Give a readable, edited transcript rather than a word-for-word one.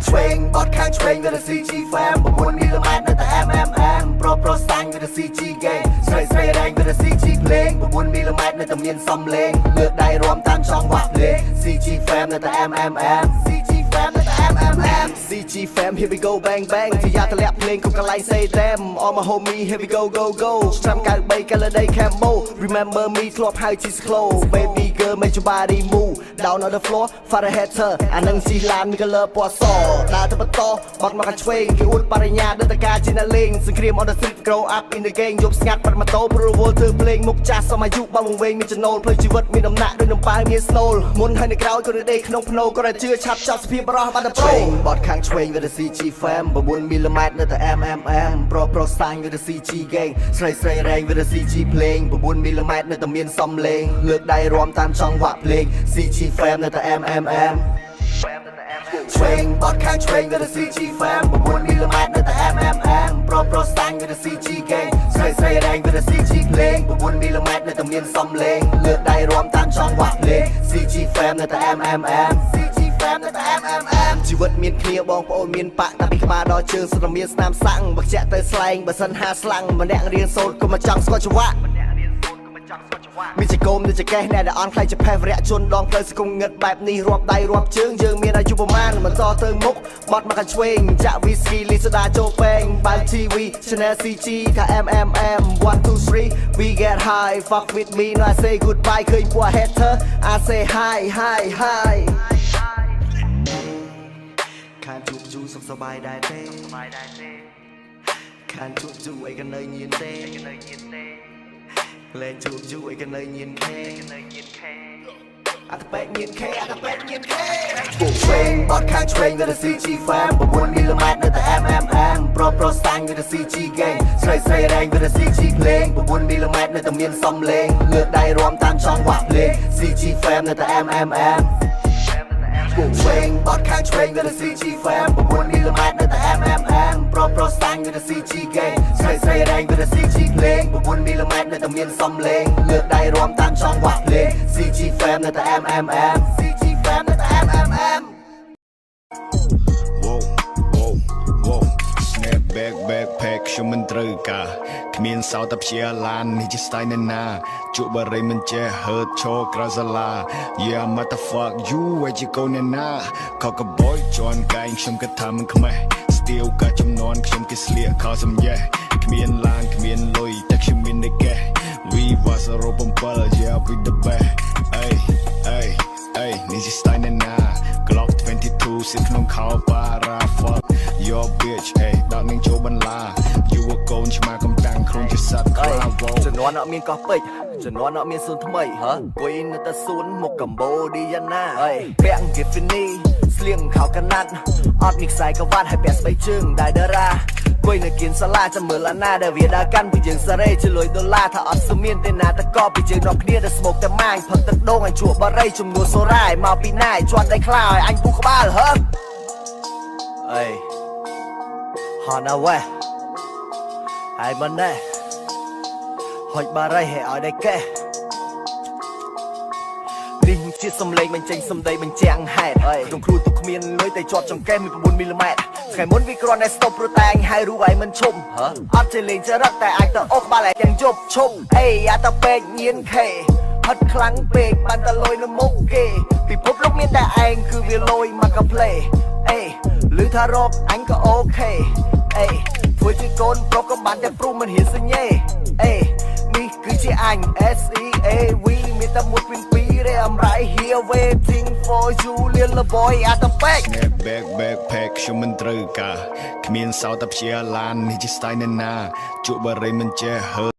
Train bọt khang train với CG fam 9mm នៅតែ MMM Pro sang với CG game ស្រីស្រីរែងvới CG ភ្លេង 9mm នៅតែមានសំឡេងលើកដៃរួមតាមចង្វាក់ភ្លេង CG fam នៅតែ MMM CG fam នៅតែ MMM CG fam here we go bang bang ជាយ៉ាតលាក់ភ្លេងគ្រប់កន្លែង say them all my homie here we go go go ឆ្នាំ93កាលដី Cambo remember me ធ្លាប់ហៅ G slow baby girl make your body move down on the floor far ahead her អានឹងជីឡានមាន color ពណ៌សដើរទៅបន្តបត់មកខាងឆ្វេងគេអួតបរិញ្ញាដូចតកាជាអ្នកលេងសង្គ្រាម on the street grow up in the game យប់ស្ងាត់បាត់ម៉ូតូព្រោះវល់ធ្វើភ្លេងមុខចាស់សមអាយុបើវង្វេងមានចំណូលផ្លូវជីវិតមានដំណាក់ដូចនឹងប៉ាវមានស្នូលមុនហើយនៅក្រោយក៏នៅដេកក្នុងភ្នោក៏តែជឿឆាប់ចប់សភាពបរោះបាត់ទៅប្រូបត់ខាងឆ្វេងwith the CG fam 9mm នៅតែ MMM Pro sang with the CG gang ស្រីស្រីរែង with the CG ភ្លេង 9mm នៅតែមានសំឡេងលើកដៃរួមតាមចង្វាក់ភ្លេង CG fam នៅតែ MMM Train bọt khang train với CG fam 9mm នៅតែ MMM Pro sang with the CG gang ស្រីស្រីរែង with the CG ភ្លេង 9mm នៅតែមានសំឡេងលើកដៃរួមតាមចង្វាក់ភ្លេង CG fam នៅតែ MMM CG fam នៅតែ MMM ជីវិតមានគ្នាបងប្អូនមានបាក់តាពីក្បាលដល់ជើងសិតមានស្នាមសាំងបើខ្ជាក់ទៅស្លែងបើសិនហាស្លាំងម្នាក់រៀនសូត្រក៏មកចង់ស្គាល់ច្បាស់មានជាកុំដូចជាកេះអ្នកដែលអន់ខ្លាចជាផេះវរៈជនដងផ្លូវសង្គមងឹតបែបនេះរាប់ដៃរាប់ជើងយើងមានអាយុប្រមាណបន្តទៅមុខបត់មកខាងឆ្វេងចាក់ whisky លីសូដាចូលពេងបើ TV Channel CG ថា MMM 1 2 3 we get high fuck with me no I say goodbye ឃើញពួក hater I say hi hi hi ខានជួបជូសុខសប្បាយដែរទេខានជួបជូអីក៏នៅញៀនទេlên chuột chú ấy cái nơi nhìn khe à tập bét nhìn khe à tập bét nhìn khe train bọt khang train với CG fam 9mm នៅតែ MMM Pro sang với CG gang ស្រីស្រីរែង với CG ភ្លេង 9mm នៅតែមានសំឡេងលើកដៃរួមតាមចង្វាក់ភ្លេង CG fam នៅតែ MMM Train bọt khang train với CG fam 9mm នៅតែ MMM Pro sang với CG gang ស្រីស្រីរែង với CG ភ្លេង 9mm នៅតែមានសំឡេងលើកដៃរួមតាមចង្វាក់ភ្លេង CG fam នៅតែ MMM CG fam នៅតែ MMM Snap backpack ខ្ញុំមិនត្រូវការគ្មានសោតព្យាឡាននេះជា style ណែណាជក់បរិយមិនចេះ hurt ឈរក្រៅសាលា Yeah motherfuck you where you go ណែណាខកកបយជន់កែងខ្ញុំគិតថាមិនខ្មេះ Still កាចំនួនខ្ញុំគេស្លៀកខោសំយេះគ្មានឡានគ្មានលុយតែខ្ញុំមានតែកេះ We was a rope and ball yeah we the best អេនេះជា style ណែណា Glock 22 sit ក្នុងខោ para fuck your bitch ដល់នឹងចូលបន្លាយូរកូនឆ្មាកំតាំងខ្លួនជាសត្វខ្លាវោជំនាន់អត់មានកោះពេជ្រជំនាន់អត់មានសួនថ្មីហ៎គួយនៅតែសួនមុខកម្ពុជាយ៉ាណាពាក់ Tiffany ស្លៀងខោកណាត់អត់មានខ្សែក្រវ៉ាត់ហើយពាក់ស្បែកជើងដែរតារាគួយនៅគៀនសាលាចាំមើលអាណាដែលវាដើរកាន់ពីយើងសារ៉េជួយលុយដុល្លារថាអត់ស្មានទេណាតកពីយើងរាប់គ្នាដែលស្មុកតែម៉ាញផឹកទឹកដូងឲ្យជក់បារីចំនួនសូរ៉ាយមកពីណាយជាប់ដៃខ្លាឲ្យអញពុះក្បាលហ៎ហនអវ៉េហើយមិនណែហុចបារីឲ្យដៃកេះនេះជាសំឡេងបញ្ចេញសំដីបញ្ចាំងហេតុក្នុងគ្រូទុកគ្មានលុយតែជាប់ចង្កេះមាន 9mm ថ្ងៃមុនវាគ្រាន់តែ stop ព្រោះតែអញហៅរូបឲ្យមិនឈប់អត់ចេះលេងចរិតតែអាចទៅអុកក្បាលឲ្យទាំងជប់ឈប់យ៉ាទៅពេកញៀនខេហត់ខ្លាំងពេកបានតែលុយនៅមុខគេពិភពលោកមានតែឯងគឺវាលុយមកកាផ្លេឮថារកអញក៏អូខេធ្វើជាកូនប្រុសក៏បានតែព្រុសមិនហ៊ានសញ្ញេនេះគឺជាអញ SEAV មានតែមួយពីរទេ I'm right here waiting for you little boy អាតពេក Snap backpack ខ្ញុំមិនត្រូវការគ្មានសោតព្យាឡាននេះជា style ណែណាជក់បរិយមិនចេះ hurt